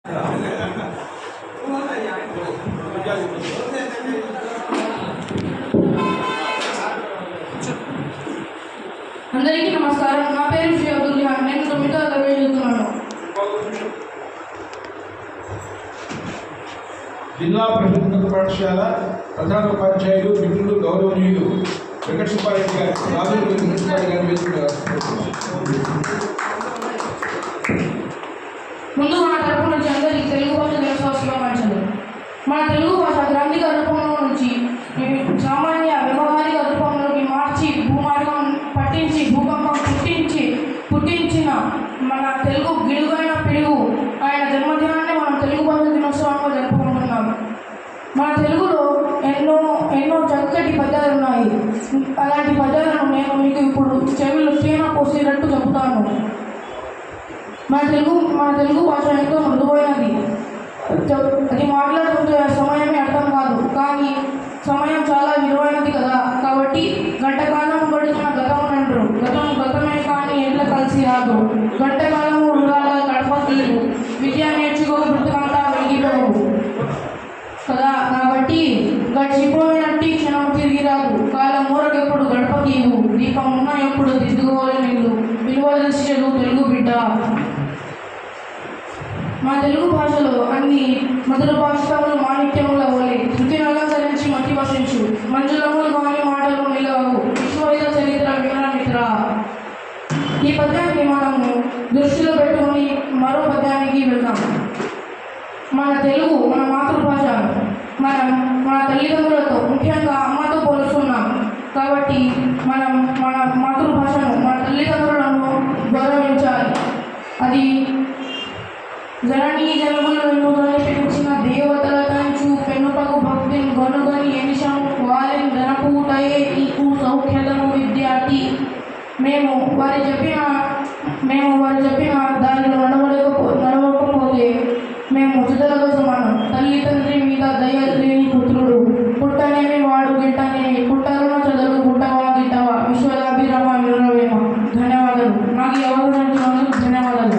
అందరికీ నమస్కారం. నా పేరు శ్రీ అబ్దుల్ రిహాన్. నేను 9వ తరగతి చదువుతున్నాను. జిల్లా పరిషత్ పాఠశాల ప్రధాన ఉపాధ్యాయులు మిత్రులు గౌరవనీయులు వెంకట సుబ్బారెడ్డి గారు ముందు మన తరపు నుంచి అందరికీ తెలుగు భాష దినోత్సవాలు. మన తెలుగు భాష గ్రాంధిక రూపంలో నుంచి సామాన్య వ్యవహారిక రూపంలోకి మార్చి భూమార్గం పట్టించి భూకంపం పుట్టించిన మన తెలుగు గిడుగైన పిడుగు ఆయన జన్మదినాన్ని మనం తెలుగు భాష దినోత్సవంగా జరుపుకుంటున్నాం. మన తెలుగులో ఎన్నో చక్కటి పద్యాలు ఉన్నాయి. అలాంటి పద్యాలను నేను మీకు ఇప్పుడు చెవిలో తేనె పోసేటట్టు చెబుతాను. మన తెలుగు భాష ఎంతో మృదువైనది. అది మాట్లాడుతుంటే సమయమే అర్థం కాదు, కానీ సమయం చాలా విలువైనది కదా. కాబట్టి గంటకాలం గడుచిన గతం అంటారు. గతమే కానీ ఎట్లా కలిసి రాదు. గంటకాలము వృధాగా గడపలేదు. విద్య నేర్చుకో బ్రతుకంతా వెలిగిపోవు కదా. కాబట్టి గడిచిపోయినట్టు క్షణం తిరిగి రాదు. కాలం ఊరకెప్పుడు గడపకీవు. దీపం ఉన్న ఎప్పుడు దిద్దుకోవాలి నీళ్ళు. విలువ తెలిసి చదువు తెలుగు బిడ్డ. మా తెలుగు భాషలో అన్ని మధుర భాషలు మాణిక్యముల ఓలి. శృతిని అలంకరించి మతి వసించు. మంజులములు కాని మాటలు నిలవవు. విశ్వవేద చరిత్ర వివరమిత్ర. ఈ పద్యాన్ని మనము దృష్టిలో పెట్టుకొని మరో పద్యానికి వెళ్దాం. మన తెలుగు మన మాతృభాష. మన తల్లిదండ్రులతో ముఖ్యంగా అమ్మతో పోలుస్తున్నాం. కాబట్టి మనం మన మాతృభాషను మన తల్లిదండ్రులను గౌరవించాలి. అది జననీ జన్మలను పెంచిన దేవతల కంచు పెనుటకు భక్తిని గనుగని ఎనిషం వారిని ధనపూటయే నీకు సౌఖ్యతము విద్యార్థి. మేము వారు చెప్పిన దానిలో నడవకపోతే మేము చుదలతో సమానం. తల్లి తండ్రి మీద దయ లేని పుత్రుడు. పుట్టనేమి వాడు గిట్టనేమి. పుట్టరున చదువు పుట్టవా గిట్టవా. విశ్వదాభిరామ విరవేమ. ధన్యవాదాలు. నాకు ఈ అవకాశం ఇచ్చినందుకు ధన్యవాదాలు.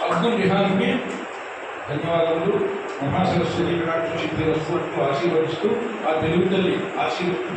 అబ్దుల్ రిహాన్కి ధన్యవాదాలు. మహాసరస్వతి కటాక్ష సిద్ధిరస్తు ఆశీర్వదిస్తూ ఆ తెలుగు తల్లి ఆశీర్వదిస్తూ